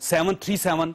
737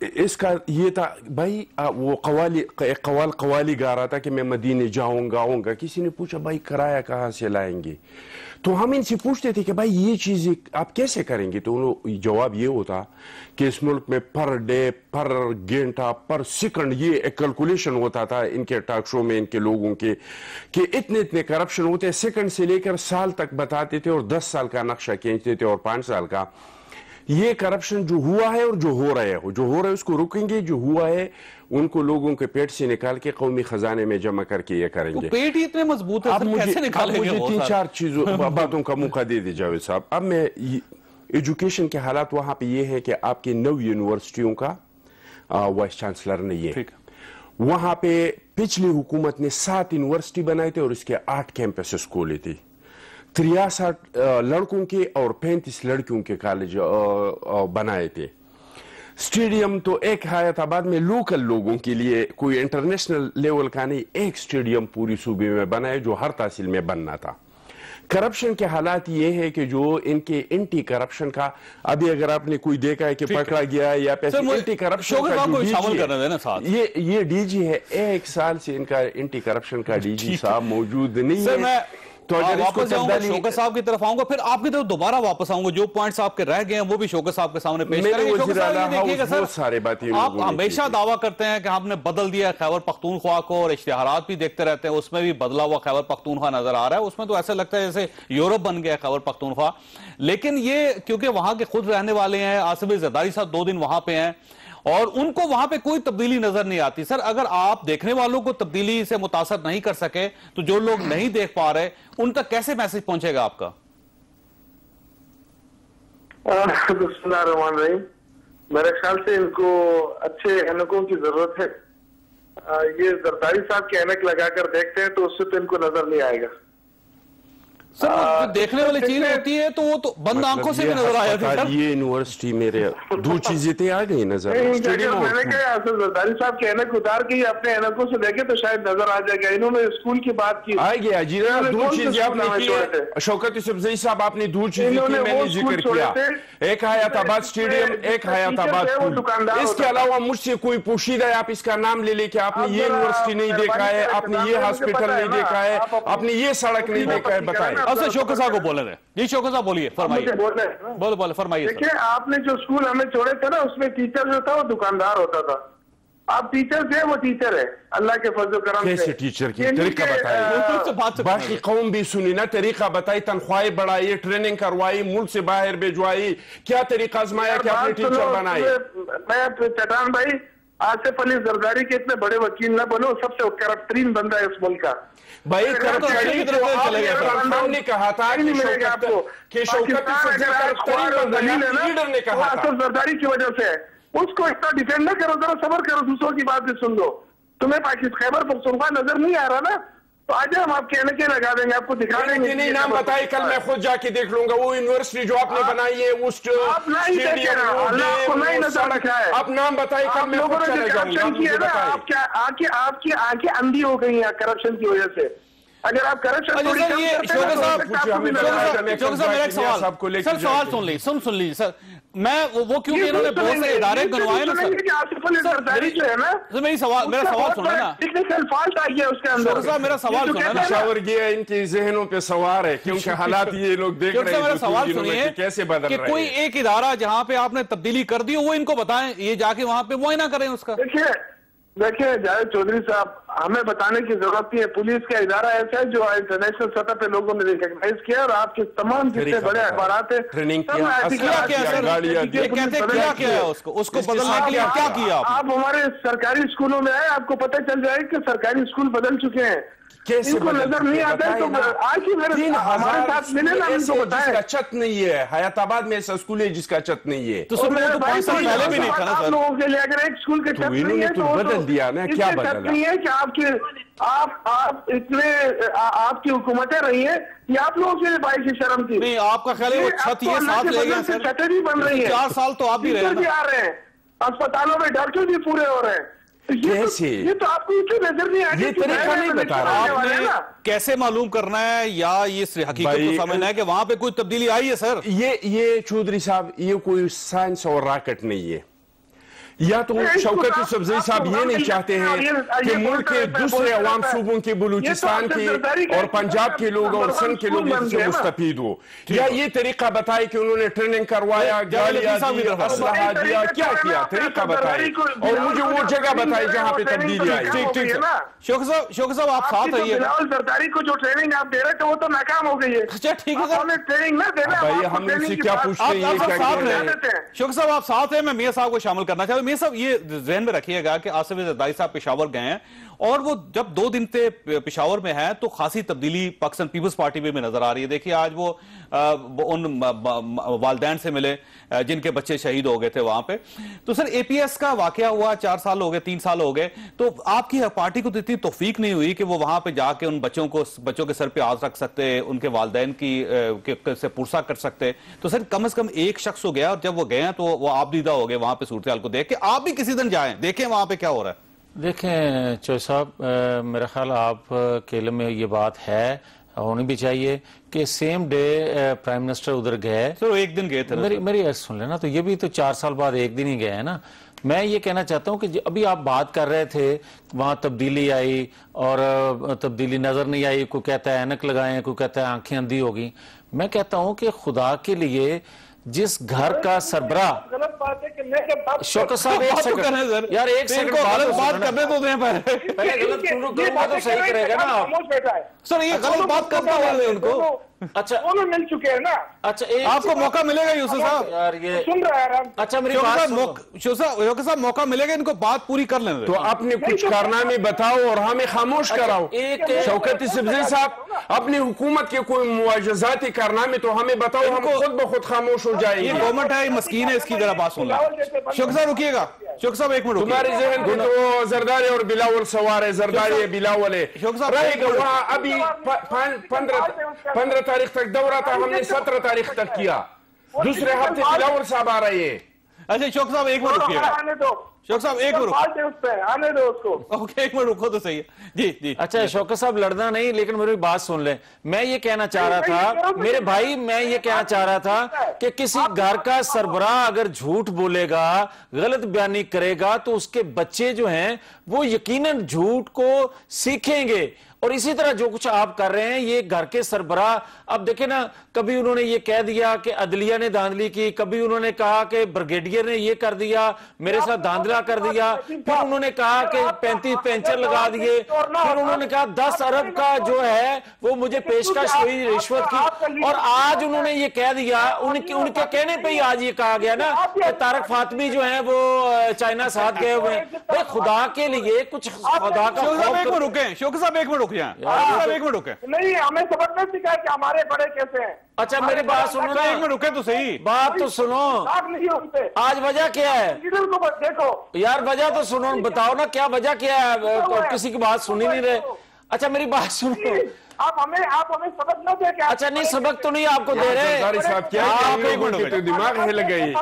اس کا یہ تھا بھائی وہ قوالی گا رہا تھا کہ میں مدینے جاؤں گا کسی نے پوچھا بھائی کرایہ کہاں سے لائیں گے؟ تو ہم ان سے پوچھتے تھے کہ بھائی یہ چیزیں آپ کیسے کریں گے؟ تو جواب یہ ہوتا کہ اس ملک میں پر ڈے، پر گھنٹہ، پر سیکنڈ یہ ایک کیلکولیشن ہوتا تھا ان کے ٹاک شو میں ان کے لوگوں کے کہ اتنے کرپشن ہوتے، سیکنڈ سے لے کر سال تک بتاتے تھے اور 10 سال کا نقشہ کھینچتے تھے اور 5 سال کا. یہ کرپشن جو ہوا ہے اور جو ہو رہا ہے اس کو روکیں گے، جو ہوا ہے ان کو لوگوں کے پیٹ سے نکال کے قومی خزانے میں جمع کر کے یہ کریں گے. پیٹ ہی اتنے مضبوط ہے اب مجھے 3-4 چیزوں باتوں کا موقع دے دی جاوید صاحب. اب میں ایجوکیشن کے حالات وہاں پہ یہ ہے کہ آپ کی 9 یونیورسٹیوں کا وائس چانسلر نہیں ہے. وہاں پہ پچھلی حکومت نے 7 یونیورسٹی بنائے تھے اور اس کے 8 کیمپسز کھولے تھے. 63 لڑکوں کے اور 35 لڑکیوں کے کالج بنائے تھے. سٹیڈیم تو ایک حیات آباد میں لوکل لوگوں کے لیے کوئی انٹرنیشنل لیول کا نہیں، ایک سٹیڈیم پوری صوبے میں بنا ہے جو ہر تحصیل میں بننا تھا. کرپشن کے حالات یہ ہے کہ جو ان کے اینٹی کرپشن کا ابھی اگر آپ نے کوئی دیکھا ہے کہ پکڑا گیا ہے یا پیسے اینٹی کرپشن کا یہ ڈی جی ہے، 1 سال سے ان کا اینٹی کرپشن کا ڈی جی صاحب موجود نہیں ہے. تو واپس جاؤں گا شوکت صاحب کی طرف آؤں گا، پھر آپ کی طرف دوبارہ واپس آؤں گا. جو پوائنٹس آپ کے رہ گئے ہیں وہ بھی شوکت صاحب کے سامنے پیش کریں گے. شوکت صاحب یہ دیکھیے گا سر، آپ ہمیشہ دعویٰ کرتے ہیں کہ ہم نے بدل دیا خیبر پختونخوا کو اور اشتہارات بھی دیکھتے رہتے ہیں، اس میں بھی بدلا ہوا خیبر پختونخوا نظر آ رہا ہے. اس میں تو ایسا لگتا ہے جیسے یورپ بن گیا خیبر پختونخوا. لیکن یہ کیونکہ وہاں کے خود رہنے والے ہیں، آصف زرداری صاحب 2 دن وہاں پہ ہیں اور ان کو وہاں پہ کوئی تبدیلی نظر نہیں آتی. سر اگر آپ دیکھنے والوں کو تبدیلی سے متاثر نہیں کر سکے تو جو لوگ نہیں دیکھ پا رہے ان تک کیسے میسج پہنچے گا آپ کا؟ بسم اللہ الرحمن الرحیم. میرے خیال سے ان کو اچھے اینکوں کی ضرورت ہے. یہ زرداری صاحب کے اینک لگا کر دیکھتے ہیں تو اس سے تو ان کو نظر نہیں آئے گا. سر دیکھنے والی چیز ہوتی ہے تو وہ تو بند آنکھوں سے بھی نظر آیا تھا. یہ یونیورسٹی میرے 2 چیزیں تھے آ گئی نظر. میں نے کہا زرداری صاحب کے اینک اتار کے اپنے اینکوں سے دیکھے تو شاید نظر آ جائے گا. انہوں نے اسکول کی بات کی آ گیا جی. 2 چیزیں آپ نے کی ہے شوکت یوسفزئی صاحب، آپ نے 2 چیزیں کی میں نے ذکر کیا. ایک حیات آباد اسٹیڈیم، ایک حیات آباد اسکول. اس کے علاوہ مجھ سے کوئی پوشیدہ ہے آپ اس کا نام لے لے کہ آپ نے یہ یونیورسٹی نہیں دیکھا ہے، آپ نے یہ ہاسپٹل نہیں دیکھا ہے، آپ نے یہ سڑک نہیں دیکھا ہے، بتائیں. اصل شوکت صاحب کو بولے رہے جی. شوکت صاحب بولیے، فرمائیے. بولے فرمائیے. دیکھیں آپ نے جو اسکول ہمیں چھوڑے تھے نا اس میں ٹیچر جو تھا وہ دکاندار ہوتا تھا. آپ ٹیچر تھے، وہ ٹیچر ہے اللہ کے فضل و کرم سے. کیسے ٹیچر کی طریقہ بتائیے، باقی قوم بھی سنی نا، طریقہ بتائی، تنخواہیں بڑھائی، ٹریننگ کروائی، ملک سے باہر بھیجوائی، کیا طریقہ آزمایا کہ آپ نے ٹیچر بنائی. میں چٹان بھائی آصف علی زرداری کے اتنے بڑے وکیل نہ بنو، سب سے کرپٹ ترین بندہ ہے اس ملک کا. بھائی ہم نے کہا تھا کہ شوکت زرداری کی وجہ سے اس کو اتنا ڈیفینڈ نہ کرو، ذرا صبر کرو، دوسروں کی بات بھی سن لو. تمہیں پاکستان خیبر پختونخوا نظر نہیں آ رہا نا، تو آج ہم آپ کہنے کے لگا دیں گے، آپ کو دکھا دیں گے. نہیں نام بتائے، کل میں خود جا کے دیکھ لوں گا وہ یونیورسٹی جو آپ نے بنائی ہے. آپ نام بتائے، کل میں خود چلے جاؤں گا. آپ کی آنکھیں اندھی ہو گئی ہیں کرپشن کی وجہ سے. اگر آپ کرپشن سوال سن لیجیے سر. میں وہ کیونکہ انہوں نے بہت سے ادارے گنوائے نا سر. میرا سوال سنیں نا. ٹیکنیکل فالٹ آ گیا اس کے اندر. میرا سوال سنیں نا. شاور گیا ان کے ذہنوں پہ سوار ہے کیونکہ حالات یہ لوگ دیکھ رہے ہیں. میرا سوال سنیے کیسے بدل رہے ہیں. کہ کوئی ایک ادارہ جہاں پہ آپ نے تبدیلی کر دی وہ ان کو بتائیں، یہ جا کے وہاں پہ معائنہ کریں اس کا. دیکھیں جاوید چودھری صاحب، ہمیں بتانے کی ضرورت نہیں ہے. پولیس کا ادارہ ایسا ہے جو انٹرنیشنل سطح پہ لوگوں نے ریکگنائز کیا اور آپ کے تمام جتنے بڑے اخبارات ہیں اس کو بدلنے کے لیے کیا کیا. آپ ہمارے سرکاری اسکولوں میں آئے، آپ کو پتہ چل جائے کہ سرکاری اسکول بدل چکے ہیں. ان کو نظر نہیں آتا ہے تو آج ہی ہمارے ساتھ ملے نا، ان کو بتائیں. جس کا چھت نہیں ہے حیات آباد میں ایسا اسکول ہے جس کا چھت نہیں ہے. تو پہلے بھی نہیں تھا نا آپ لوگوں کے لیے. اگر ایک اسکول کے چھت نہیں ہے تو بدل دیا نا، کیا بدلا نہیں ہے کہ آپ اتنے آپ کی حکومتیں رہی ہیں یہ آپ لوگوں سے بائی کی شرم تھی. نہیں آپ کا خیال ہے وہ چھت یہ ساتھ لے گیا سر. چھتیں بھی بن رہی ہیں، 4 سال تو آپ بھی رہے ہیں، اسپتالوں میں ڈاکٹر بھی پورے ہو رہے ہیں. یہ تو آپ کو نظر نہیں آئی. یہ طریقہ نہیں بتا رہا. آپ نے کیسے معلوم کرنا ہے یا یہ حقیقت کو سمجھنا ہے کہ وہاں پہ کوئی تبدیلی آئی ہے سر؟ یہ چودھری صاحب یہ کوئی سائنس اور راکٹ نہیں ہے. یا تو شوکت یوسفزئی صاحب یہ نہیں چاہتے ہیں کہ ملک کے دوسرے عوام صوبوں کے بلوچستان کے اور پنجاب کے لوگ اور سندھ کے لوگ اس سے مستفید ہو، یا یہ طریقہ بتائے کہ انہوں نے ٹریننگ کروایا، گالیاں دی، اسلحہ دیا، کیا کیا، طریقہ بتائے اور مجھے وہ جگہ بتائے جہاں پہ تبدیلی آئی۔ ٹھیک شوکت صاحب آپ ساتھ رہیے۔ بلاول زرداری کو جو ٹریننگ آپ دے رہے تھے وہ تو ناکام ہو گئی ہے۔ اچھا ٹھیک ہے سر، ٹریننگ نہ دینا بھائی ہم ان سے کیا پوچھتے ہیں، یہ کیا ساتھ کہہ رہے ہیں؟ ہیں شوکت صاحب، آپ ساتھ ہیں، میں میاں صاحب کو شامل کرنا چاہتا ہوں۔ میاں صاحب یہ ذہن میں رکھیے گا کہ آصف زرداری صاحب پشاور گئے ہیں اور وہ جب 2 دن سے پشاور میں ہیں تو خاصی تبدیلی پاکستان پیپلز پارٹی میں نظر آ رہی ہے۔ دیکھیے آج وہ ان والدین سے ملے جن کے بچے شہید ہو گئے تھے وہاں پہ۔ تو سر اے پی ایس کا واقعہ ہوا، 4 سال ہو گئے، 3 سال ہو گئے، تو آپ کی پارٹی کو تو اتنی توفیق نہیں ہوئی کہ وہ وہاں پہ جا کے ان بچوں کے سر پہ آز رکھ سکتے، ان کے والدین کی سے پرسہ کر سکتے۔ تو سر کم از کم ایک شخص ہو گیا، اور جب وہ گئے ہیں تو وہ آپ دیدہ ہو گئے وہاں پہ صورتحال کو دیکھ کے۔ آپ بھی کسی دن جائیں، دیکھیں وہاں پہ کیا ہو رہا ہے۔ دیکھیں چوہے صاحب، میرا خیال آپ کے علم میں یہ بات ہے، ہونی بھی چاہیے کہ سیم ڈے پرائم منسٹر ادھر گئے، سر وہ ایک دن گئے تھے۔ میری عرض سن لینا، تو یہ بھی تو 4 سال بعد ایک دن ہی گئے ہیں نا۔ میں یہ کہنا چاہتا ہوں کہ ابھی آپ بات کر رہے تھے وہاں تبدیلی آئی اور تبدیلی نظر نہیں آئی، کوئی کہتا ہے اینک لگائیں، کوئی کہتا ہے آنکھیں اندھی ہوگی۔ میں کہتا ہوں کہ خدا کے لیے جس گھر کا سربراہ، غلط بات ہے کہ میں جب بات شوکت صاحب ایک سیکنڈ یار، ایک سیکنڈ بات کرنے تو دیں پہلے غلط شروع کروں گا تو صحیح کرے گا نا آپ۔ سر یہ غلط بات کرتا والے ان کو۔ اچھا دونوں مل چکے ہیں نا۔ اچھا آپ کو موقع ملے گا یوسف صاحب، یار یہ سن رہا ہے رام۔ اچھا میری بات شوکت صاحب موقع ملے گا، ان کو بات پوری کر لینے دیں۔ تو اپنے کچھ کارنامے بتاؤ اور ہمیں خاموش کراؤ۔ شوکت یوسفزئی صاحب اپنی حکومت کے کوئی معجزاتی کارنامے تو ہمیں بتاؤ، ہم خود بخود خاموش ہو جائیں گے۔ یہ گورنمنٹ ہے، یہ مسکین ہے، اس کی ذرا بات سن لیں۔ شوکت صاحب رکیے گا، شوکت صاحب ایک منٹ تمہارے ذہن میں تو زرداری اور بلاول سوار ہے، زرداری ہے بلاول ہے، شوکت صاحب رہے گا وہاں۔ ابھی 15 تاریخ تک دورہ تھا، ہم نے 17 تاریخ تک کیا، دوسرے ہفتے بلاول صاحب آ رہے ہیں۔ اچھا شوکت صاحب ایک منٹ رکیے گا، شوکت صاحب ایک منٹ آنے دو اس کو۔ اوکے ایک منٹ رکو تو صحیح ہے۔ جی جی اچھا شوکت صاحب لڑنا نہیں، لیکن میری بات سن لیں۔ میں یہ کہنا چاہ رہا تھا میرے بھائی، میں یہ کہنا چاہ رہا تھا کہ کسی گھر کا سربراہ اگر جھوٹ بولے گا، غلط بیانی کرے گا، تو اس کے بچے جو ہیں وہ یقیناً جھوٹ کو سیکھیں گے۔ اور اسی طرح جو کچھ آپ کر رہے ہیں، یہ گھر کے سربراہ، اب دیکھیں نا، کبھی انہوں نے یہ کہہ دیا کہ عدلیہ نے دھاندلی کی، کبھی انہوں نے کہا کہ بریگیڈیئر نے یہ کر دیا، میرے ساتھ دھاندلا کر دیا، پھر انہوں نے کہا کہ 35 پینچر لگا دیے، پھر انہوں نے کہا 10 ارب کا جو ہے وہ مجھے پیشکش ہوئی رشوت کی، اور آج انہوں نے یہ کہہ دیا، ان کے کہنے پہ ہی آج یہ کہا گیا نا کہ طارق فاطمی جو ہیں وہ چائنا ساتھ گئے ہوئے ہیں۔ خدا کے لیے کچھ خدا کا شوکت صاحب ایک منٹ رکیں، شوکت صاحب ایک منٹ رک جائیں، ایک منٹ رکیں۔ نہیں، ہمیں سبق نہیں سکھا کہ ہمارے بڑے کیسے ہیں۔ اچھا میری بات سنو نا، ایک منٹ رکیں تو صحیح، بات تو سنو، آپ نہیں ہوتے آج وجہ کیا ہے ادھر کو دیکھو یار؟ وجہ تو سنو، بتاؤ نا کیا وجہ کیا ہے؟ کسی کی بات سنی نہیں رہے۔ اچھا میری بات سنو، آپ ہمیں سبق نہ دے کے۔ اچھا نہیں سبق تو نہیں آپ کو دے رہے، زرداری صاحب کیا آپ ایک منٹ تو دماغ ہل گئی۔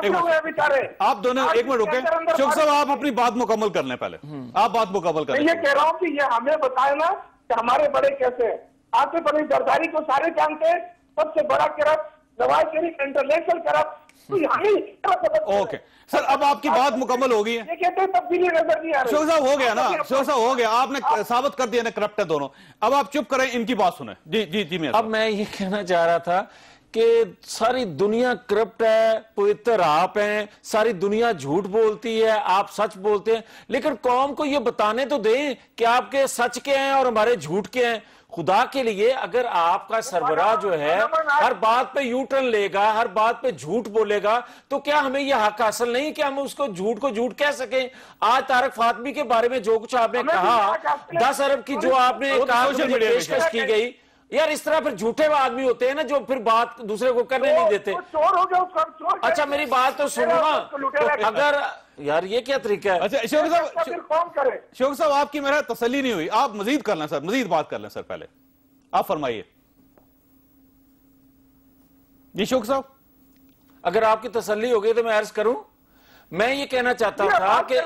آپ دونوں ایک منٹ رکیں۔ شوکت صاحب آپ اپنی بات مکمل کر لیں، پہلے آپ بات مکمل کر میں لیں۔ یہ کہہ رہا ہوں کہ یہ ہمیں بتائے نا کہ ہمارے بڑے کیسے ہیں۔ آصف علی زرداری کو سارے جانتے ہیں، سب سے بڑا corrupt, Nawaz Sharif international corrupt. Okay sir, اب آپ کی بات مکمل ہو گئی ہے۔ یہ کہتے ہیں تبدیلی نظر نہیں آ رہی۔ شوکت صاحب ہو گیا نا، شوکت صاحب ہو گیا، آپ نے ثابت کر دیا نا کرپٹ ہے دونوں۔ اب آپ چپ کریں، ان کی بات سنیں۔ جی جی جی اب میں یہ کہنا چاہ رہا تھا کہ ساری دنیا کرپٹ ہے، پوتر آپ ہیں، ساری دنیا جھوٹ بولتی ہے، آپ سچ بولتے ہیں، لیکن قوم کو یہ بتانے تو دیں کہ آپ کے سچ کے ہیں اور ہمارے جھوٹ کے ہیں۔ خدا کے لیے اگر آپ کا سربراہ جو ہے ہر بات پہ یو ٹرن لے گا، ہر بات پہ جھوٹ بولے گا، تو کیا ہمیں یہ حق حاصل نہیں کہ ہم اس کو جھوٹ کہہ سکیں؟ آج طارق فاطمی کے بارے میں جو کچھ آپ نے کہا، 10 ارب کی جو آپ نے کہا پیشکش کی گئی، یار اس طرح پھر جھوٹے آدمی ہوتے ہیں نا جو پھر بات دوسرے کو کرنے نہیں دیتے۔ اچھا میری بات تو سنو نا، اگر یار یہ کیا طریقہ ہے؟ اچھا شوکت صاحب آپ کی میرا تسلی نہیں ہوئی، آپ مزید کر لیں سر، مزید بات کر لیں سر، پہلے آپ فرمائیے۔ جی شوکت صاحب اگر آپ کی تسلی ہو گئی تو میں عرض کروں، میں یہ کہنا چاہتا تھا کہ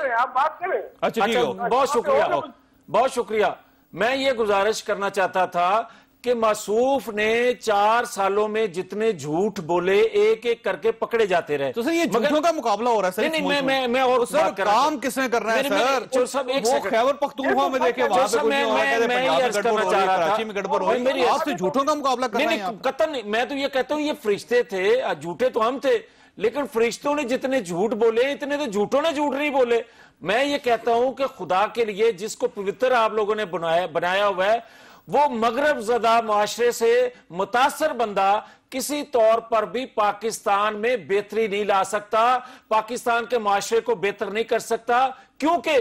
اچھا بہت شکریہ، بہت شکریہ۔ میں یہ گزارش کرنا چاہتا تھا کہ معصوف نے 4 سالوں میں جتنے جھوٹ بولے ایک ایک کر کے پکڑے جاتے رہے. تو سر یہ جھوٹوں کا مقابلہ ہو رہا ہے سر. نہیں میں اور سر کام کس نے کرنا ہے سر؟ چور صاحب ایک وہ خیبر پختونخوا میں دیکھیں وہاں پہ میں یہ عرض کرنا چاہ رہا تھا کراچی میں گڑبڑ ہو رہی ہے. آپ سے جھوٹوں کا مقابلہ کر رہے ہیں. قطعاً نہیں. میں تو یہ کہتا ہوں یہ فرشتے تھے, جھوٹے تو ہم تھے, لیکن فرشتوں نے جتنے جھوٹ بولے اتنے تو جھوٹوں نے جھوٹ نہیں بولے. میں یہ کہتا ہوں کہ خدا کے لیے جس کو پوتر آپ لوگوں نے بنایا ہوا ہے, وہ مغرب زدہ معاشرے سے متاثر بندہ کسی طور پر بھی پاکستان میں بہتری نہیں لا سکتا, پاکستان کے معاشرے کو بہتر نہیں کر سکتا, کیونکہ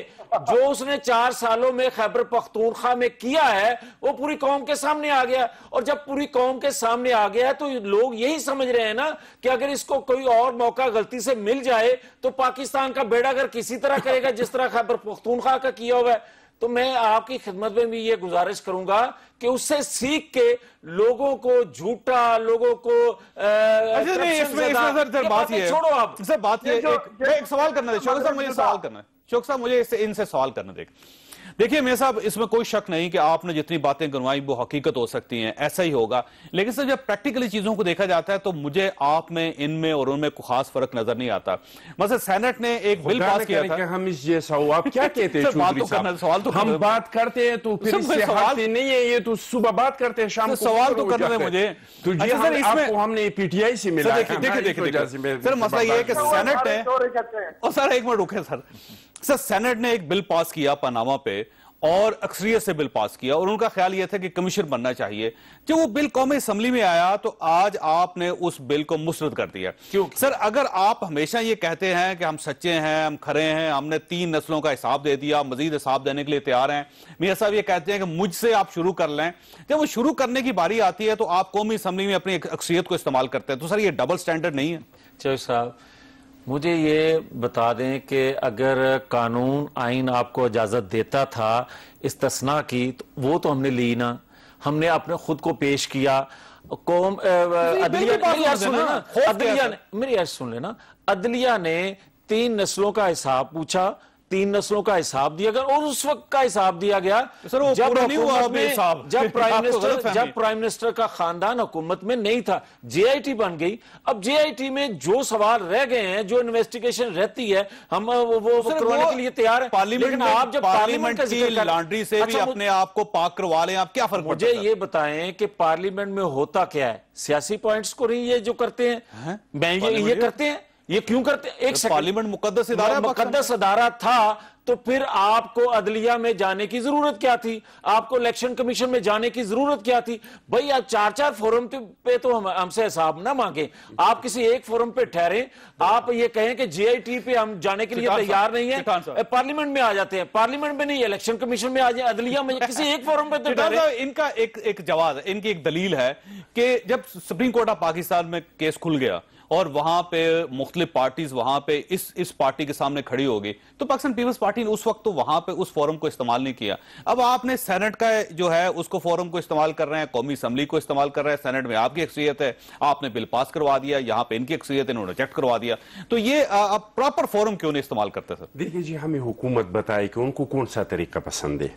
جو اس نے 4 سالوں میں خیبر پختونخوا میں کیا ہے وہ پوری قوم کے سامنے آ گیا. اور جب پوری قوم کے سامنے آ گیا تو لوگ یہی سمجھ رہے ہیں نا کہ اگر اس کو کوئی اور موقع غلطی سے مل جائے تو پاکستان کا بیڑا اگر کسی طرح کرے گا جس طرح خیبر پختونخوا کا کیا ہوا ہے. تو میں آپ کی خدمت میں بھی یہ گزارش کروں گا کہ اس سے سیکھ کے لوگوں کو جھوٹا, لوگوں کو چھوڑو. آپ سر بات یہ ایک سوال کرنا ہے شوکت صاحب, مجھے سوال کرنا ہے. شوکت صاحب مجھے ان سے سوال کرنا دیکھیے میاں صاحب, اس میں کوئی شک نہیں کہ آپ نے جتنی باتیں کروائی وہ حقیقت ہو سکتی ہیں, ایسا ہی ہوگا. لیکن سر جب پریکٹیکلی چیزوں کو دیکھا جاتا ہے تو مجھے آپ میں ان میں اور ان میں کوئی خاص فرق نظر نہیں آتا. مثلا سینٹ نے ایک بل پاس کیا تھا. ہم اس جیسا ہو, آپ کیا کہتے ہیں چودھری صاحب؟ ہم بات کرتے ہیں تو پھر اس سے ہٹتے نہیں ہے, یہ تو صبح بات کرتے ہیں شام کو. سوال تو کرنا ہے مجھے. تو یہ آپ کو ہم نے پی ٹی آئی سے ملا. دیکھیں سر مسئلہ یہ ہے کہ سینٹ نے, اور سر ایک منٹ رکھیں سر, سینٹ نے ایک بل پاس کیا پاناما پہ اور اکثریت سے بل پاس کیا, اور ان کا خیال یہ تھا کہ کمیشن بننا چاہیے. جب وہ بل قومی اسمبلی میں آیا تو آج آپ نے اس بل کو مسترد کر دیا. کیوں سر؟ اگر آپ ہمیشہ یہ کہتے ہیں کہ ہم سچے ہیں, ہم کھرے ہیں, ہم نے 3 نسلوں کا حساب دے دیا, مزید حساب دینے کے لیے تیار ہیں, میاں صاحب یہ کہتے ہیں کہ مجھ سے آپ شروع کر لیں, جب وہ شروع کرنے کی باری آتی ہے تو آپ قومی اسمبلی میں اپنی اکثریت کو استعمال کرتے ہیں. تو سر یہ ڈبل سٹینڈرڈ نہیں ہے؟ چوہدری صاحب مجھے یہ بتا دیں کہ اگر قانون آئین آپ کو اجازت دیتا تھا استثناء کی تو وہ تو ہم نے لی نا, ہم نے اپنے خود کو پیش کیا. قوم عدلیہ نے 3 نسلوں کا حساب پوچھا, 3 نسلوں کا حساب دیا گیا, اور اس وقت کا حساب دیا گیا جب پرائم منسٹر کا خاندان حکومت میں نہیں تھا. جے آئی ٹی بن گئی. اب جے آئی ٹی میں جو سوال رہ گئے ہیں, جو انویسٹیگیشن رہتی ہے, ہم وہ کروانے کے لیے تیار ہیں. لیکن آپ جب پارلیمنٹ کی لانڈری سے بھی اپنے آپ کو پاک کروا لیں, آپ کیا فرق پڑتا ہے؟ مجھے یہ بتائیں کہ پارلیمنٹ میں ہوتا کیا ہے؟ سیاسی پوائنٹس کو نہیں یہ جو کرتے ہیں, یہ کرتے ہیں. یہ کیوں کرتے ہیں؟ ایک پارلیمنٹ مقدس ادارہ تھا تو پھر آپ کو عدلیہ میں جانے کی ضرورت کیا تھی؟ آپ کو الیکشن کمیشن میں جانے کی ضرورت کیا تھی؟ بھئی آپ 4 فورم پہ تو ہم سے حساب نہ مانگیں, آپ کسی ایک فورم پہ ٹھہریں. آپ یہ کہیں کہ جے آئی ٹی پہ ہم جانے کے لیے تیار نہیں ہیں, پارلیمنٹ میں آ جاتے ہیں, پارلیمنٹ میں نہیں, الیکشن کمیشن میں آ جائیں, عدلیہ میں کسی ایک فورم پہ تو ٹھہریں. ان کا ایک جواز ہے, ان کی ایک دلیل ہے کہ جب سپریم کورٹ آف پاکستان میں کیس کھل گیا اور وہاں پہ مختلف پارٹیز وہاں پہ اس پارٹی کے سامنے کھڑی ہوگی, تو پاکستان پیپلز پارٹی نے اس وقت تو وہاں پہ اس فورم کو استعمال نہیں کیا. اب آپ نے سینٹ کا جو ہے اس کو فورم کو استعمال کر رہے ہیں, قومی اسمبلی کو استعمال کر رہے ہیں, سینٹ میں آپ کی اکثریت ہے, آپ نے بل پاس کروا دیا, یہاں پہ ان کی اکثریت ہے, انہوں نے ریجیکٹ کروا دیا. تو یہ آپ پراپر فورم کیوں نہیں استعمال کرتے سر؟ دیکھیں جی, ہمیں حکومت بتائے کہ ان کو کون سا طریقہ پسند ہے.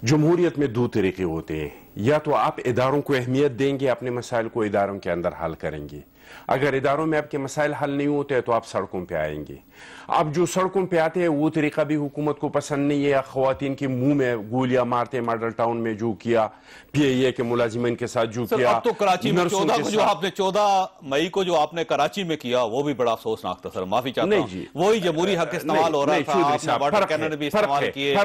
جمہوریت میں 2 طریقے ہوتے ہیں, یا تو آپ اداروں کو اہمیت دیں گے, اپنے مسائل کو اداروں کے اندر حل کریں گے. اگر اداروں میں آپ کے مسائل حل نہیں ہوتے تو آپ سڑکوں پہ آئیں گے. اب جو سڑکوں پہ آتے ہیں وہ طریقہ بھی حکومت کو پسند نہیں ہے. خواتین کے منہ میں گولیاں مارتے, ماڈل ٹاؤن میں جو کیا, پی اے اے کے ملازمین کے ساتھ جو کیا. اب تو کراچی میں 14 مئی کو جو آپ نے کراچی میں کیا وہ بھی بڑا افسوسناک تھا سر, معافی چاہتا ہوں. وہی جمہوری حق استعمال ہو رہا تھا, آپ نے واٹر کینن بھی استعمال کیے,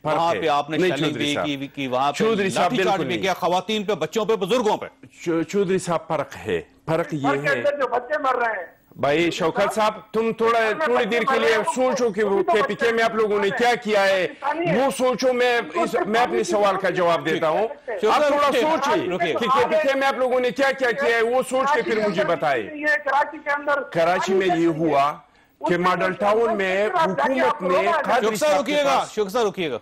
وہاں پہ آپ نے شیلنگ بھی کی, وہاں پہ لاٹھی چارج بھی کیا خواتین پہ, بچوں پہ, بزرگوں پہ. چودھری صاحب فرق ہے, فرق یہ ہے جو بچے مر رہے ہیں. بھائی شوکت صاحب, تم تھوڑی دیر کے لیے سوچو کہ کے پی کے میں آپ لوگوں نے کیا کیا ہے, وہ سوچو. میں اپنے سوال کا جواب دیتا ہوں, آپ تھوڑا سوچیں کہ کے پی کے میں آپ لوگوں نے کیا کیا ہے, وہ سوچ کے پھر مجھے بتائیں. کراچی میں یہ ہوا کہ ماڈل ٹاؤن میں حکومت نے رکیے گا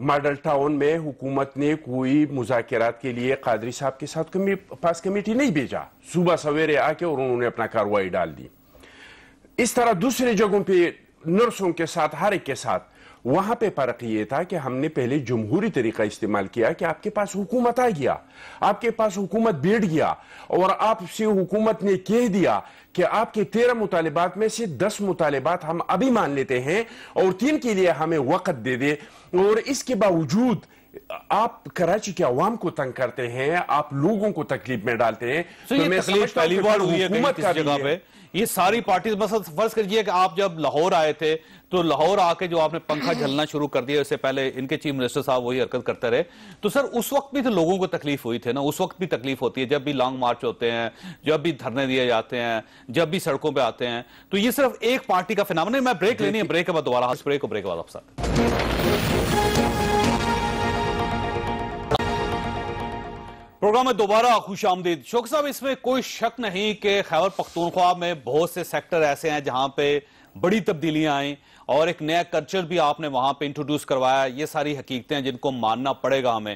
ماڈل ٹاؤن میں حکومت نے کوئی مذاکرات کے لیے قادری صاحب کے ساتھ پاس کمیٹی نہیں بھیجا. صبح سویرے آ کے اور انہوں نے اپنا کارروائی ڈال دی. اس طرح دوسری جگہوں پہ نرسوں کے ساتھ, ہر ایک کے ساتھ وہاں پہ فرق یہ تھا کہ ہم نے پہلے جمہوری طریقہ استعمال کیا کہ آپ کے پاس حکومت آ گیا, آپ کے پاس حکومت بیٹھ گیا, اور آپ سے حکومت نے کہہ دیا کہ آپ کے 13 مطالبات میں سے 10 مطالبات ہم ابھی مان لیتے ہیں اور 3 کے لیے ہمیں وقت دے دے, اور اس کے باوجود آپ کراچی کے عوام کو تنگ کرتے ہیں, آپ لوگوں کو تکلیف میں ڈالتے ہیں. تو یہ تکلیف پہلی بار ہوئی ہے کہیں کسی جگہ پہ, یہ ساری پارٹیز, مثلا فرض کریے کہ آپ جب لاہور آئے تھے تو لاہور آ کے جو آپ نے پنکھا جھلنا شروع کر دیا, اس سے پہلے ان کے چیف منسٹر صاحب وہی حرکت کرتے رہے, تو سر اس وقت بھی تو لوگوں کو تکلیف ہوئی تھی نا, اس وقت بھی تکلیف ہوتی ہے جب بھی لانگ مارچ ہوتے ہیں, جب بھی دھرنے دیے جاتے ہیں, جب بھی سڑکوں پہ آتے ہیں. تو یہ صرف ایک پارٹی کا فینامنا ہے. میں بریک لینی ہے, بریک کے بعد دوبارہ بریک کے بعد آپ ساتھ. پروگرام میں دوبارہ خوش آمدید. شوق صاحب, اس میں کوئی شک نہیں کہ خیبر پختونخوا میں بہت سے سیکٹر ایسے ہیں جہاں پہ بڑی تبدیلیاں آئیں اور ایک نیا کلچر بھی آپ نے وہاں پہ انٹروڈیوس کروایا. یہ ساری حقیقتیں ہیں جن کو ماننا پڑے گا ہمیں,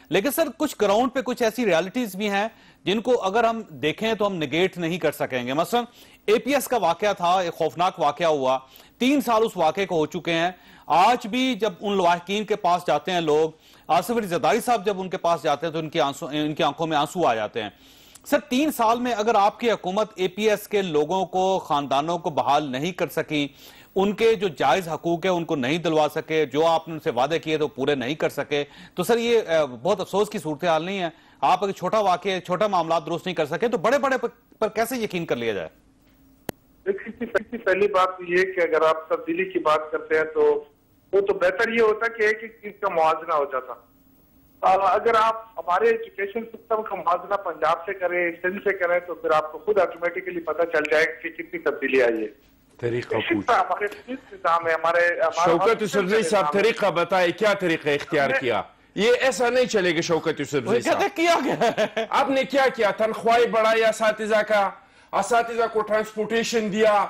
لیکن سر کچھ گراؤنڈ پہ کچھ ایسی ریالٹیز بھی ہیں جن کو اگر ہم دیکھیں تو ہم نگیٹ نہیں کر سکیں گے. مثلا اے پی ایس کا واقعہ تھا, ایک خوفناک واقعہ ہوا, 3 سال اس واقعے کو ہو چکے ہیں. آج بھی جب ان لواحقین کے پاس جاتے ہیں لوگ, آصف علی زرداری صاحب جب ان کے پاس جاتے ہیں تو ان کی آنکھوں میں آنسو آ جاتے ہیں. سر 3 سال میں اگر آپ کی حکومت اے پی ایس کے لوگوں کو, خاندانوں کو بحال نہیں کر سکی, ان کے جو جائز حقوق ہیں ان کو نہیں دلوا سکے, جو آپ نے ان سے وعدے کیے تو پورے نہیں کر سکے, تو سر یہ بہت افسوس کی صورتحال نہیں ہے؟ آپ اگر چھوٹا واقعہ, چھوٹا معاملات درست نہیں کر سکے تو بڑے بڑے پر کیسے یقین کر لیا جائے؟ پہلی بات یہ کہ اگر آپ تبدیلی کی بات کرتے ہیں تو وہ تو بہتر یہ ہوتا کہ ایک ایک چیز کا موازنہ ہو جاتا. اگر آپ ہمارے ایجوکیشن سسٹم کا موازنہ پنجاب سے کریں, سندھ سے کریں, تو پھر آپ کو خود آٹومیٹکلی پتہ چل جائے کہ کتنی تبدیلی آئی ہے. طریقہ ہمارے نظام ہے, ہمارے شوکت یوسفزئی صاحب طریقہ بتائے, کیا طریقہ اختیار کیا؟ یہ ایسا نہیں چلے گا شوکت یوسفزئی صاحب. کیا گیا آپ نے کیا کیا؟ تنخواہیں بڑھائی اساتذہ کا, اساتذہ کو ٹرانسپورٹیشن دیا,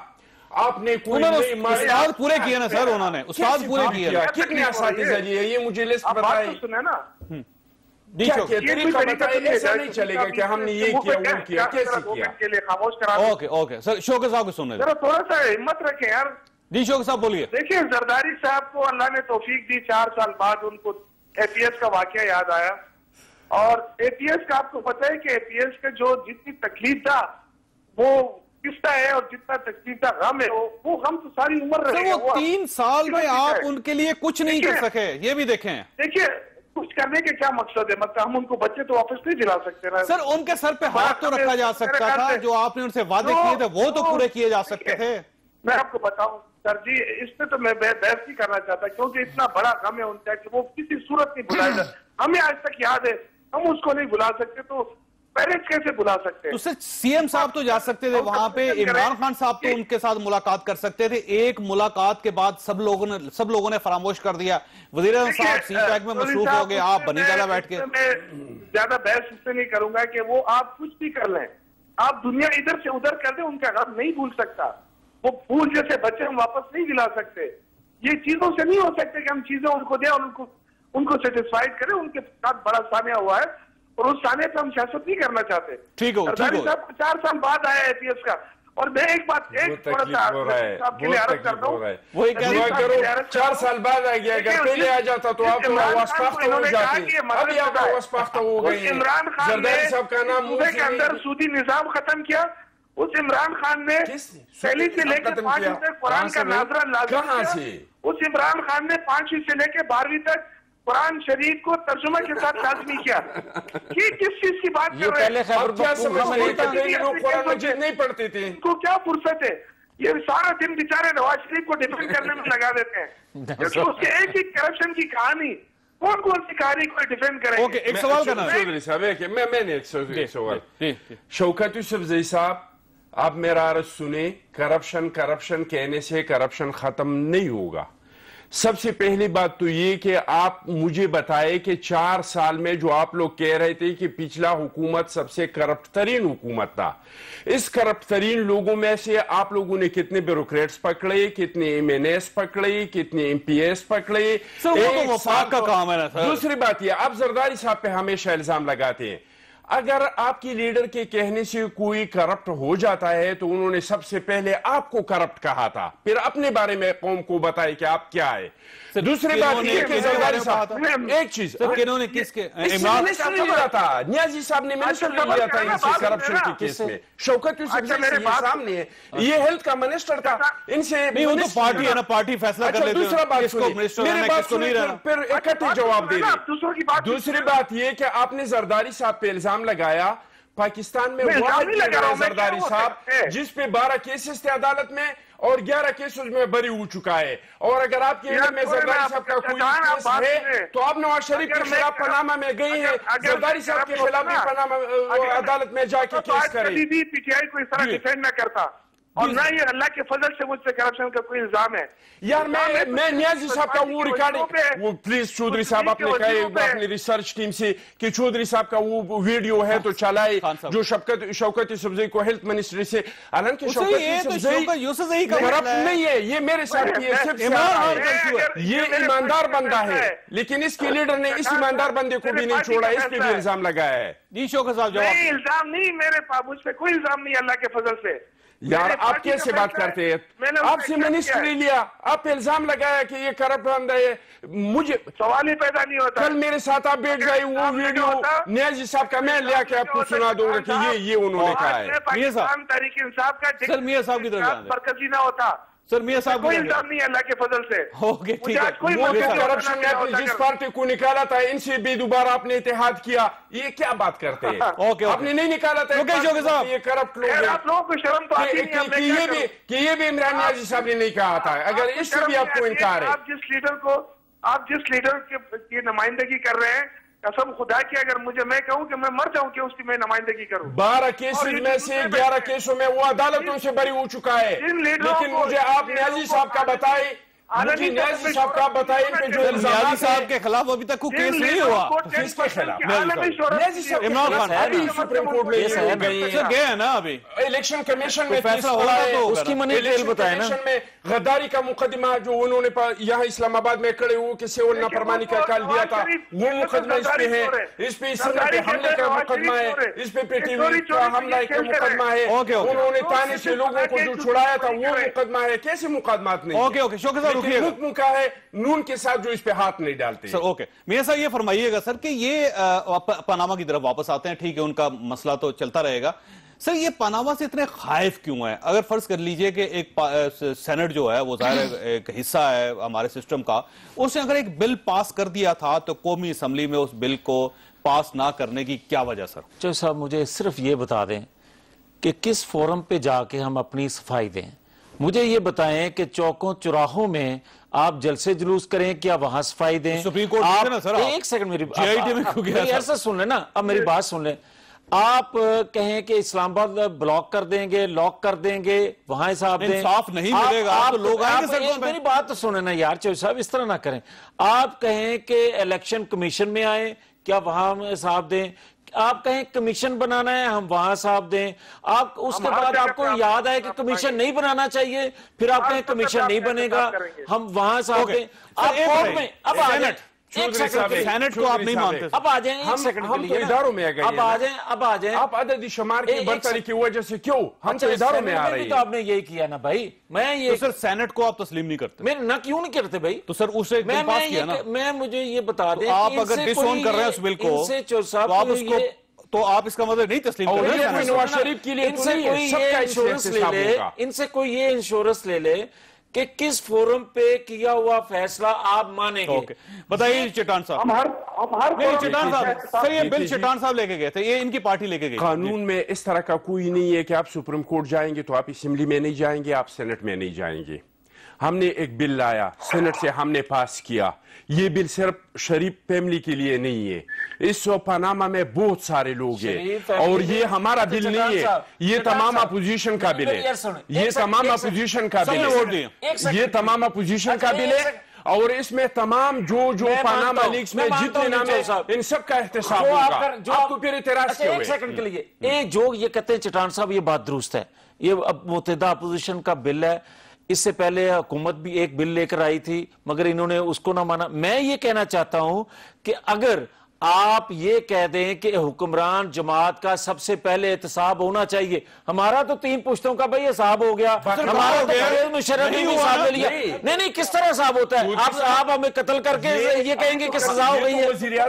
آپ نے کوئی استاد پورے کیے نا سر, انہوں نے استاد پورے کیے. کتنے اساتذہ دیے یہ مجھے لسٹ بتائیں. سنیں نا, طریقہ بتائیں. ایسا نہیں چلے گا کہ ہم نے یہ کیا وہ کیا, کیسے کیا؟ خاموش کرا. اوکے سر, شوکت صاحب کو سننے دیں. تھوڑا سا ہمت رکھیں یار. جی شوکت صاحب بولیے. دیکھیں زرداری صاحب کو اللہ نے توفیق دی, 4 سال بعد ان کو اے پی ایس کا واقعہ یاد آیا, اور اے پی ایس کا آپ کو پتہ ہے کہ اے پی ایس کا جو جتنی تکلیف تھا وہ قصہ ہے, اور جتنا تکلیف تھا غم ہے وہ غم تو ساری عمر رہے گا. وہ 3 سال میں آپ ان کے لیے کچھ نہیں کر سکے, یہ بھی دیکھیں. دیکھیے کچھ کرنے کے کیا مقصد ہے, مطلب ہم ان کو بچے تو واپس نہیں دلا سکتے نا سر. ان کے سر پہ ہاتھ تو رکھا جا سکتا تھا, جو آپ نے ان سے وعدے کیے تھے وہ تو پورے کیے جا سکتے تھے. میں آپ کو بتاؤں سر جی, اس پہ تو میں بحث نہیں کرنا چاہتا, کیونکہ اتنا بڑا غم ہے ان کا کہ وہ کسی صورت نہیں بلائے گا. ہمیں آج تک یاد ہے, ہم اس کو نہیں بلا سکتے تو پیرنٹس کیسے بلا سکتے ہیں؟ تو سر سی ایم صاحب تو جا سکتے تھے وہاں پہ, عمران خان صاحب تو ان کے ساتھ ملاقات کر سکتے تھے. ایک ملاقات کے بعد سب لوگوں نے فراموش کر دیا. وزیر اعظم صاحب سی پیک میں مصروف ہو گئے, آپ بنی گالا بیٹھ کے. میں زیادہ بحث اس سے نہیں کروں گا کہ وہ آپ کچھ بھی کر لیں, آپ دنیا ادھر سے ادھر کر دیں, ان کا غم نہیں بھول سکتا. وہ پھول جیسے بچے ہم واپس نہیں دلا سکتے. یہ چیزوں سے نہیں ہو سکتے کہ ہم چیزیں ان کو دیں اور ان کو سیٹسفائیڈ کریں. ان کے ساتھ بڑا سانحہ ہوا ہے اور اس سانے پہ ہم سیاست نہیں کرنا چاہتے. سرداری صاحب 4 سال بعد آیا اے پی ایس کا, اور میں ایک بات تھوڑا سا آپ کے لیے عرض کرتا ہوں, وہی کہہ 4 سال بعد آ گیا, اگر پہلے آ جاتا تو آپ واسپاختہ ہو جاتی. ابھی آپ واسپاختہ ہو گئی ہیں. عمران خان نے صوبے کے اندر سودی نظام ختم کیا. اس عمران خان نے پہلی سے لے کے 5ویں تک قرآن کا ناظرہ لازم کیا. اس عمران خان نے 5ویں سے لے کے 12ویں تک قرآن شریف کو ترجمہ کے ساتھ لازمی کیا. یہ کس چیز کی بات کر رہے ہیں؟ قرآن مجید نہیں پڑھتے تھے. ان کو کیا فرصت ہے؟ یہ سارا دن بیچارے نواز شریف کو ڈیفینڈ کرنے میں لگا دیتے ہیں. اس کے ایک ہی کرپشن کی کہانی, کون سی کہانی کو ڈیفینڈ کریں گے؟ ایک سوال کرنا میں نے ایک سوال. شوکت یوسفزئی صاحب, آپ میرا عرض سنیں. کرپشن کہنے سے کرپشن ختم نہیں ہوگا. سب سے پہلی بات تو یہ کہ آپ مجھے بتائے کہ 4 سال میں جو آپ لوگ کہہ رہے تھے کہ پچھلا حکومت سب سے کرپٹ ترین حکومت تھا, اس کرپٹ ترین لوگوں میں سے آپ لوگوں نے کتنے بیوروکریٹس پکڑے, کتنے ایم این ایس پکڑے, کتنے ایم پی ایس پکڑے. وفاق کا کام ہے نا سر. دوسری بات یہ, آپ زرداری صاحب پہ ہمیشہ الزام لگاتے ہیں. اگر آپ کی لیڈر کے کہنے سے کوئی کرپٹ ہو جاتا ہے تو انہوں نے سب سے پہلے آپ کو کرپٹ کہا تھا، پھر اپنے بارے میں قوم کو بتائے کہ آپ کیا ہے۔ دوسری بات یہ کہ زرداری صاحب ایک چیز کنہوں نے کس کے منسٹر لیا تھا، نیازی صاحب نے منسٹر لیا تھا ان سے کرپشن کے کیس میں، شوکت یوسف زئی سامنے ہے، یہ ہیلتھ کا منسٹر تھا، ان سے نہیں، وہ تو پارٹی ہے نا، پارٹی فیصلہ کر لیتے ہیں دوسرا بات کس کو منسٹر میری رہنا بات کس کو نہیں رہنا۔ پھر اکٹھے جواب دے دیں۔ دوسری بات یہ کہ آپ نے زرداری صاحب پہ الزام لگایا، پاکستان میں واحد لیڈر ہے زرداری صاحب جس پہ 12 کیسز تھے عدالت میں اور 11 کیسز میں بری ہو چکا ہے، اور اگر آپ کے علم میں زرداری صاحب کا کوئی کیس ہے تو آپ نواز شریف کے خلاف پاناما میں گئی ہیں، زرداری صاحب کے خلاف بھی پاناما عدالت میں جا کے کیس کریں۔ کبھی بھی پی ٹی آئی کو اس طرح ڈیفینڈ نہ کرتا، اور نہ یہ اللہ کے فضل سے مجھ سے کرپشن کا کوئی الزام ہے۔ یار میں نیازی صاحب کا وہ ریکارڈنگ، وہ پلیز چودھری صاحب آپ نے کہا اپنی ریسرچ ٹیم سے کہ چودھری صاحب کا وہ ویڈیو ہے تو چلائے جو شوکت یوسف زئی کو ہیلتھ منسٹری سے، حالانکہ شوکت یوسف زئی کرپٹ نہیں ہے، یہ میرے ساتھ یہ ایماندار بندہ ہے، لیکن اس کے لیڈر نے اس ایماندار بندے کو بھی نہیں چھوڑا، اس پہ بھی الزام لگایا ہے۔ جی شوکت صاحب جواب۔ نہیں، الزام نہیں، میرے پاس مجھ پہ کوئی الزام نہیں اللہ کے فضل سے۔ یار آپ کیسے بات کرتے ہیں؟ آپ سے منسٹری لیا، آپ پہ الزام لگایا کہ یہ کرپٹ بندہ ہے، مجھے سوال ہی پیدا نہیں ہوتا۔ کل میرے ساتھ آپ بیٹھ گئے، وہ ویڈیو نیازی صاحب کا میں لیا کے آپ کو سنا دوں گا کہ یہ انہوں نے کہا ہے۔ پاکستان تحریک انصاف کا سر میاں صاحب کی طرف مرکزی نہ ہوتا، سر میاں صاحب کوئی الزام نہیں اللہ کے فضل سے۔ اوکے ٹھیک ہے۔ وہ کرپشن نے جس پارٹی کو نکالا تھا ان سے بھی دوبارہ آپ نے اتحاد کیا، یہ کیا بات کرتے ہیں؟ آپ نے نہیں نکالا تھا یہ کرپٹ لوگ ہیں، آپ لوگوں کو شرم تو آتی نہیں کہ یہ بھی عمران نیازی صاحب نے نہیں کہا تھا، اگر اس سے بھی آپ کو انکار ہے۔ آپ جس لیڈر کی نمائندگی کر رہے ہیں، قسم خدا کی اگر میں کہوں کہ میں مر جاؤں کہ اس کی میں نمائندگی کروں۔ 12 کیسز میں سے 11 کیسوں میں وہ عدالتوں سے بری ہو چکا ہے، لیکن مجھے آپ نیازی صاحب کا بتائیں، مجھے نیازی صاحب کا بتائیں ان پہ جو نیازی صاحب کے خلاف ابھی تک کوئی کیس نہیں ہوا۔ کس کے خلاف؟ نیازی صاحب عمران خان ابھی سپریم کورٹ میں گئے ہیں نا، ابھی الیکشن کمیشن میں فیصلہ ہوگا تو اس کی منی ٹریل بتائے نا، میں غداری کا مقدمہ جو انہوں نے یہاں اسلام آباد میں کھڑے ہو کے سیول نافرمانی کا کال دیا تھا، وہ مقدمہ اس پہ ہے، اس پہ اسرائیل پہ حملے کا مقدمہ ہے، اس پہ پی ٹی وی کا حملہ کا مقدمہ ہے، انہوں نے تانے سے لوگوں کو جو چھڑایا تھا وہ مقدمہ ہے، کیسے مقدمات نہیں؟ اوکے شوکت صاحب رکیے گا، حکم کا ہے نون کے ساتھ جو اس پہ ہاتھ نہیں ڈالتے۔ سر اوکے میاں صاحب یہ فرمائیے گا سر کہ یہ پاناما کی طرف واپس آتے ہیں، ٹھیک ہے ان کا مسئلہ تو چلتا رہے گا، سر یہ پاناما سے اتنے خائف کیوں ہیں؟ اگر فرض کر لیجئے کہ ایک سینٹ جو ہے وہ ظاہر ایک حصہ ہے ہمارے سسٹم کا، اس نے اگر ایک بل پاس کر دیا تھا تو قومی اسمبلی میں اس بل کو پاس نہ کرنے کی کیا وجہ سر؟ چودھری صاحب مجھے صرف یہ بتا دیں کہ کس فورم پہ جا کے ہم اپنی صفائی دیں، مجھے یہ بتائیں کہ چوکوں چراہوں میں آپ جلسے جلوس کریں کیا وہاں صفائی دیں؟ سپریم کورٹ نا سر، ایک سیکنڈ میری ایسا سن لیں نا، اب میری بات سن لیں، آپ کہیں کہ اسلام آباد بلاک کر دیں گے، لاک کر دیں گے، وہاں حساب دیں، انصاف نہیں ملے گا تو لوگ آئیں گے سڑکوں پہ۔ میری بات تو سنیں نا یار چودھری صاحب، اس طرح نہ کریں، آپ کہیں کہ الیکشن کمیشن میں آئیں کیا وہاں حساب دیں، آپ کہیں کمیشن بنانا ہے ہم وہاں حساب دیں، آپ اس کے بعد آپ کو یاد آئے کہ کمیشن نہیں بنانا چاہیے، پھر آپ کہیں کمیشن نہیں بنے گا ہم وہاں حساب دیں۔ آپ کورٹ میں اب آ جائیں، ایک سیکنڈ سینٹ کو آپ نہیں مانتے، اب آ جائیں ایک سیکنڈ کے لیے، اداروں میں اب آ جائیں آپ عددی شمار کی برتری کی وجہ سے کیوں ہم تو اداروں میں آ رہے ہیں؟ تو آپ نے یہی کیا نا بھائی، میں یہ سر سینٹ کو آپ تسلیم نہیں کرتے؟ میں نہ کیوں نہیں کرتے بھائی، تو سر اسے پاس کیا نا، میں مجھے یہ بتا دیں آپ اگر ڈس اون کر رہے ہیں اس بل کو تو آپ اس کو، تو آپ اس کا مطلب نہیں تسلیم کر رہے ہیں؟ نواز شریف کے لیے ان سے کوئی یہ انشورنس لے لے، ان سے کوئی یہ انشورنس لے لے کہ کس فورم پہ کیا ہوا فیصلہ آپ مانیں گے۔ بتائیے چٹان صاحب، چٹان صاحب سر یہ بل چٹان صاحب لے کے گئے تھے، یہ ان کی پارٹی لے کے گئی۔ قانون میں اس طرح کا کوئی نہیں ہے کہ آپ سپریم کورٹ جائیں گے تو آپ اسمبلی میں نہیں جائیں گے، آپ سینٹ میں نہیں جائیں گے۔ ہم نے ایک بل لایا، سینٹ سے ہم نے پاس کیا، یہ بل صرف شریف فیملی کے لیے نہیں ہے، اس پاناما میں بہت سارے لوگ ہیں، اور یہ ہمارا بل نہیں ہے، یہ تمام اپوزیشن کا بل ہے، یہ تمام اپوزیشن کا بل ہے، یہ تمام اپوزیشن کا بل ہے، اور اس میں تمام جو پاناما لیکس میں جتنے نام ہیں ان سب کا احتساب ہوگا۔ آپ کو پھر اعتراض کیوں ہے؟ ایک سیکنڈ کے لیے جو یہ کہتے ہیں چٹان صاحب یہ بات درست ہے، یہ اب متحدہ اپوزیشن کا بل ہے، اس سے پہلے حکومت بھی ایک بل لے کر آئی تھی مگر انہوں نے اس کو نہ مانا۔ میں یہ کہنا چاہتا ہوں کہ اگر آپ یہ کہہ دیں کہ حکمران جماعت کا سب سے پہلے احتساب ہونا چاہیے. ہمارا تو 3 پشتوں کا بھائی حساب ہو گیا, ہمارا تو پرویز مشرف نے بھی حساب لے لیا. نہیں کس طرح حساب ہوتا ہے؟ آپ ہمیں قتل کر کے یہ کہیں گے کہ سزا ہو گئی ہے,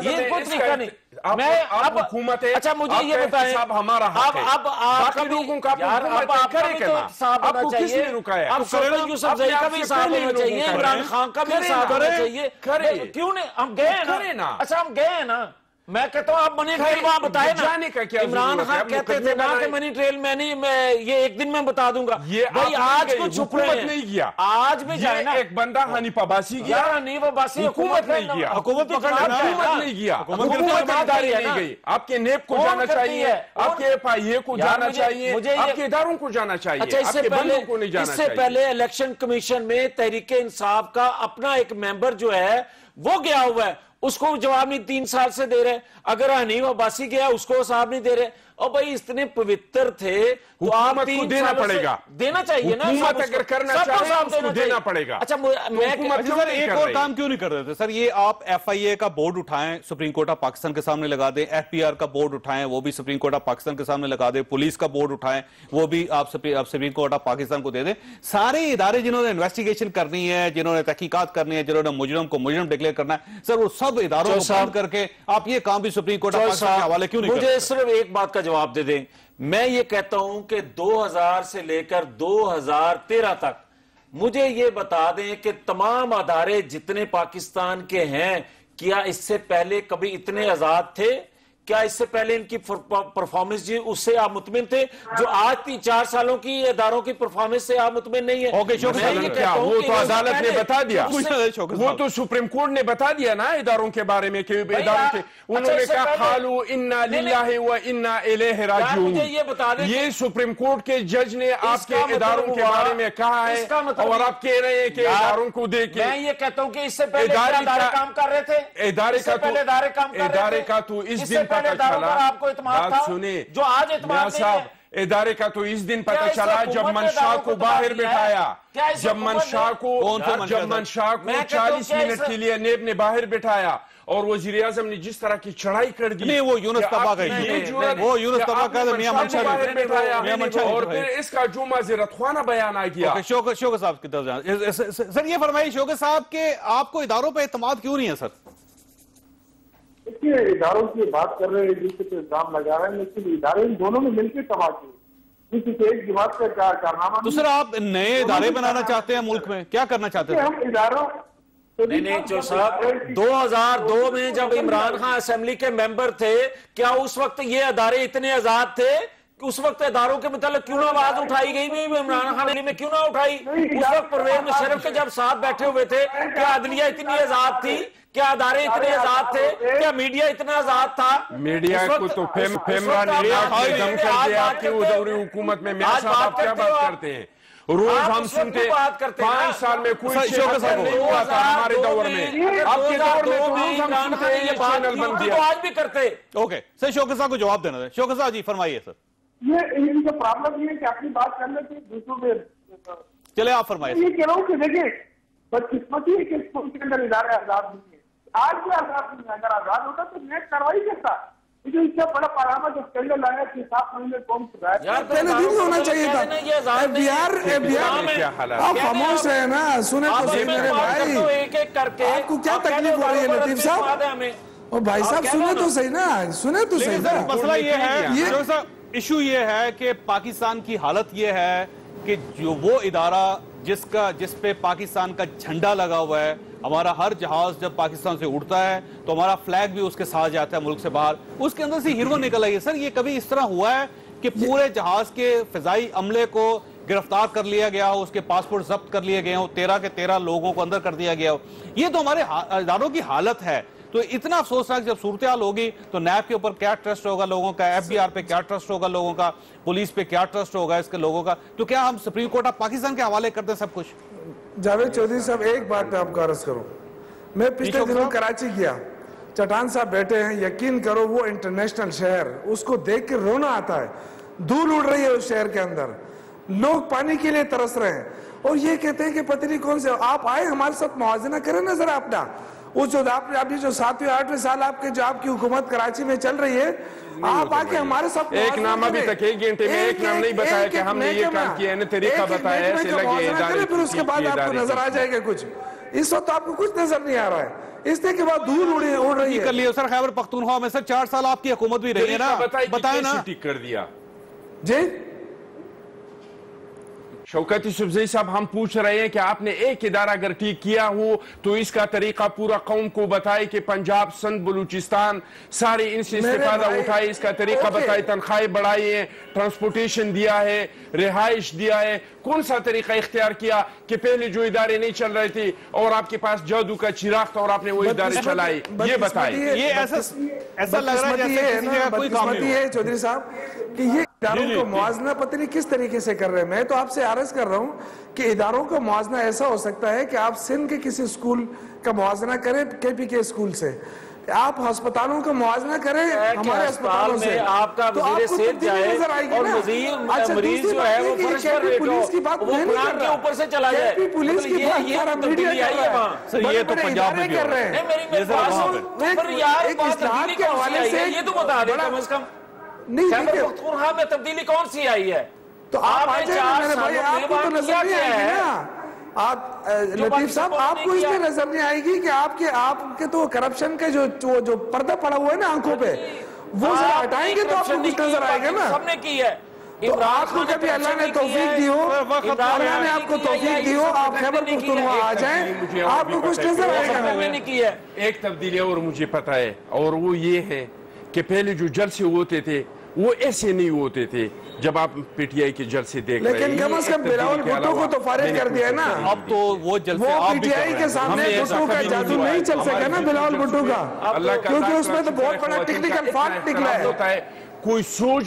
یہ کوئی طریقہ نہیں. میں اب اچھا مجھے یہ بتائیں, اب آپ کا لوگوں کا حساب ہونا چاہیے, اب سلطان یوسف زئی کا بھی حساب ہونا چاہیے, عمران خان کا بھی حساب ہونا چاہیے. کیوں نہیں؟ ہم گئے نا, اچھا ہم گئے نا. میں کہتا ہوں آپ منی ٹریل وہاں بتائے نا. عمران خان کہتے تھے نا کہ منی ٹریل میں نہیں, میں یہ ایک دن میں بتا دوں گا. بھائی آج کو چھپ رہے ہیں, نہیں گیا آج بھی جائے نا. ایک بندہ حنیف عباسی گیا, حنیف عباسی حکومت نہیں گیا, حکومت نہیں گیا, حکومت نہیں گئی. آپ کے نیب کو جانا چاہیے, آپ کے ایف آئی اے کو جانا چاہیے, آپ کے اداروں کو جانا چاہیے. اچھا اس سے پہلے الیکشن کمیشن میں تحریک انصاف کا اپنا ایک ممبر جو ہے وہ گیا ہوا ہے, اس کو جواب نہیں 3 سال سے دے رہے. اگر حنیف عباسی گیا اس کو صاحب نہیں دے رہے. اور بھائی اتنے پوتر تھے تو آپ کو دینا پڑے گا, دینا چاہیے نا. حکومت اگر کرنا چاہے اس کو دینا پڑے گا. اچھا سر ایک اور کام کیوں نہیں کر رہے تھے سر؟ یہ آپ ایف آئی اے کا بورڈ اٹھائیں, سپریم کورٹ آف پاکستان کے سامنے لگا دیں, ایف پی آر کا بورڈ اٹھائیں, وہ بھی سپریم کورٹ آف پاکستان کے سامنے لگا دیں, پولیس کا بورڈ اٹھائیں, وہ بھی آپ سپریم کورٹ آف پاکستان کو دے دیں. سارے ادارے جنہوں نے انویسٹیگیشن کرنی ہے, جنہوں نے تحقیقات کرنی ہے, جنہوں نے مجرم کو مجرم ڈکلیئر کرنا ہے, سر وہ سب اداروں کو بند کر کے آپ یہ کام بھی سپریم کورٹ آف پاکستان کے حوالے کیوں نہیں کرتے؟ مجھے صرف ایک بات کا جواب دے دیں. میں یہ کہتا ہوں کہ 2000 سے لے کر 2013 تک مجھے یہ بتا دیں کہ تمام ادارے جتنے پاکستان کے ہیں, کیا اس سے پہلے کبھی اتنے آزاد تھے؟ کیا اس سے پہلے ان کی پرفارمنس جی اس سے آپ مطمئن تھے؟ جو آج 3-4 سالوں کی اداروں کی پرفارمنس سے آپ مطمئن نہیں ہیں؟ وہ تو عدالت نے بتا دیا, وہ تو سپریم کورٹ نے بتا دیا نا اداروں کے بارے میں کہ اداروں کے انہوں نے کہا قالوا انا للہ و انا الیہ راجعون. یہ سپریم کورٹ کے جج نے آپ کے اداروں کے بارے میں کہا ہے اور آپ کہہ رہے ہیں کہ اداروں کو دے کے. میں یہ کہتا ہوں کہ اس سے پہلے ادارے کام کر رہے تھے, ادارے کا تو اس دن پتہ چلا, بات سنیں جو آج اعتماد نہیں ہے. ادارے کا تو اس دن پتہ چلا جب منشا کو باہر بٹھایا, جب منشا کو 40 منٹ کے لیے نیب نے باہر بٹھایا اور وزیراعظم نے جس طرح کی چڑھائی کر دی. نہیں وہ یونس طبع کا وہ یونس طبع کا میاں منشا باہر بٹھایا اور پھر اس کا جو معذرت خواہ بیان آ گیا. شوکت صاحب کی طرف جانا سر, یہ فرمائیے شوکت صاحب کہ آپ کو اداروں پہ اعتماد کیوں نہیں ہے سر؟ دیکھیے اداروں کی بات کر رہے ہیں جس سے الزام لگا رہے ہیں, لیکن ادارے ان دونوں نے مل کے تباہ کیے. کسی ایک جماعت کا کارنامہ تو سر آپ نئے ادارے بنانا چاہتے ہیں ملک میں, کیا کرنا چاہتے ہیں؟ ہم اداروں نہیں جو صاحب 2002 میں جب عمران خان اسمبلی کے ممبر تھے, کیا اس وقت یہ ادارے اتنے آزاد تھے؟ اس وقت اداروں کے متعلق کیوں نہ آواز اٹھائی گئی؟ عمران خان میں کیوں نہ اٹھائی؟ اس وقت پرویز مشرف کے جب ساتھ بیٹھے ہوئے تھے, کیا عدلیہ اتنی آزاد تھی؟ کیا ادارے اتنے آزاد تھے؟ کیا میڈیا اتنا آزاد تھا؟ میڈیا کو تو فیمرا نے دم کر دیا آپ کی ادوری حکومت میں. میاں صاحب آپ کیا بات کرتے ہیں؟ روز ہم سنتے 5 سال میں کوئی شوکت نہیں ہوا تھا ہمارے دور میں, آپ کے دور میں تو روز ہم سنتے یہ چینل بن دیا. آج بھی کرتے. اوکے سر, شوکت صاحب کو جواب دینا ہے. شوکت صاحب جی فرمائیے سر. یہ ان کا پرابلم یہ ہے کہ اپنی بات کرنے سے دوسروں میں چلے آپ فرمائیے. یہ کہہ رہا ہوں کہ دیکھیں بدقسمتی ہے کہ اس ملک کے اندر ادارے آزاد نہیں ہیں. آج بھی آزاد نہیں ہے. اگر آزاد ہوتا تو نیک کاروائی کرتا. لیکن اس سے بڑا پیغام ہے جو اسکینڈل آیا کہ 7 مہینے قوم سدھار پہلے دن میں ہونا چاہیے تھا. ایف بی آر آپ خاموش رہے نا, سنے تو صحیح میرے بھائی, آپ کو کیا تکلیف ہو رہی ہے لطیف صاحب؟ اور بھائی صاحب سنے تو صحیح نا, سنے تو صحیح نا. مسئلہ یہ ہے, ایشو یہ ہے کہ پاکستان کی حالت یہ ہے کہ جو وہ ادارہ جس پہ پاکستان کا جھنڈا لگا ہوا ہے, ہمارا ہر جہاز جب پاکستان سے اڑتا ہے تو ہمارا فلیگ بھی اس کے ساتھ جاتا ہے ملک سے باہر, اس کے اندر سے ہیرو نکل آئی ہے. سر یہ کبھی اس طرح ہوا ہے کہ پورے جہاز کے فضائی عملے کو گرفتار کر لیا گیا ہو, اس کے پاسپورٹ ضبط کر لیے گئے ہو, 13 کے 13 لوگوں کو اندر کر دیا گیا ہو؟ یہ تو ہمارے اداروں کی حالت ہے. تو اتنا افسوسناک جب صورتحال ہوگی تو نیب کے اوپر کیا ٹرسٹ ہوگا لوگوں کا, ایف بی آر پہ کیا ٹرسٹ ہوگا لوگوں کا, پولیس پہ کیا ٹرسٹ ہوگا اس کے لوگوں کا؟ تو کیا ہم سپریم کورٹ آف پاکستان کے حوالے کرتے ہیں سب کچھ؟ جاوید چودھری صاحب ایک بات میں آپ کو عرض کروں, میں پچھلے دنوں کراچی گیا, چٹان صاحب بیٹھے ہیں, یقین کرو وہ انٹرنیشنل شہر, اس کو دیکھ کے رونا آتا ہے. دھول اڑ رہی ہے اس شہر کے اندر, لوگ پانی کے لیے ترس رہے ہیں اور یہ کہتے ہیں کہ پتہ نہیں کون سے. آپ آئے ہمارے ساتھ موازنہ کریں نا ذرا اپنا, اس جو آپ نے ابھی جو 7ویں 8ویں سال آپ کے جو آپ کی حکومت کراچی میں چل رہی ہے آپ آ کے ہمارے ساتھ ایک نام ابھی تک 1 گھنٹے میں ایک نام نہیں بتایا کہ ہم نے یہ کام کیا ہے، طریقہ بتایا ہے، ایسے لگے ادارے پھر اس کے بعد آپ کو نظر آ جائے گا کچھ. اس وقت آپ کو کچھ نظر نہیں آ رہا ہے، اس کے بعد دھول اڑ رہی ہے. کر لیے سر خیبر پختونخوا میں سر 4 سال آپ کی حکومت بھی رہی ہے نا، بتائیں نا. ٹھیک کر دیا جی شوکت یوسفزئی صاحب، ہم پوچھ رہے ہیں کہ آپ نے ایک ادارہ اگر ٹھیک کیا ہو تو اس کا طریقہ پورا قوم کو بتائے کہ پنجاب، سندھ، بلوچستان سارے ان سے استفادہ اٹھائے، اس کا طریقہ بتائے، تنخواہیں بڑھائی ہیں، ٹرانسپورٹیشن دیا ہے، رہائش دیا ہے. کون سا طریقہ اختیار کیا کہ پہلے جو ادارے نہیں چل رہے تھے اور آپ کے پاس جادو کا چراغ تھا اور آپ نے وہ ادارے چلائے، یہ بتائیں. یہ ایسا لگ رہا ہے جیسے کسی جگہ کوئی کام نہیں ہے چودھری صاحب کہ یہ اداروں کو موازنہ پتہ نہیں کس طریقے سے کر رہے ہیں. میں تو آپ سے عرض کر رہا ہوں کہ اداروں کا موازنہ ایسا ہو سکتا ہے کہ آپ سندھ کے کسی اسکول کا موازنہ کریں کے پی کے اسکول سے، آپ ہسپتالوں کا موازنہ کریں ہمارے ہسپتالوں سے، آپ کا وزیر صحت جائے اور مریض جو ہے وہ فرش پر بیٹھو، وہ پلان کے اوپر سے چلا جائے. پولیس کی بات سارا میڈیا کر رہا ہے. سر یہ تو پنجاب میں بھی کر رہے ہیں. ایک اصلاحات کے حوالے سے یہ تو بتا دیں کم از کم خیبر پختونخوا میں تبدیلی کون سی آئی ہے؟ تو آپ آ جائیں میرے بھائی، آپ کو تو نظر نہیں آئے گی نا. آپ لطیف صاحب آپ کو اس میں نظر نہیں آئے گی کہ آپ کے تو کرپشن کے جو پردہ پڑا ہوا ہے نا آنکھوں پہ، وہ ذرا ہٹائیں گے تو آپ کو کچھ نظر آئے گا نا. سب نے کی ہے. تو آپ کو کبھی اللہ نے توفیق دی ہو، اللہ نے آپ کو توفیق دی ہو، آپ خیبر پختونخوا آ جائیں، آپ کو کچھ نظر آئے گا. ایک تبدیلی اور مجھے پتا ہے، اور وہ یہ ہے کہ پہلے جو جلسے ہوتے تھے وہ ایسے نہیں ہوتے تھے جب آپ پی ٹی آئی کے جلسے دیکھ رہے ہیں. لیکن کم از کم بلاول بھٹو کو تو فارغ کر دیا ہے نا. اب تو وہ جلسے وہ پی ٹی آئی کے سامنے بھٹو کا جادو نہیں چل سکا نا بلاول بھٹو کا، کیونکہ اس میں تو بہت بڑا ٹیکنیکل فالٹ نکلا ہے. کوئی سوچ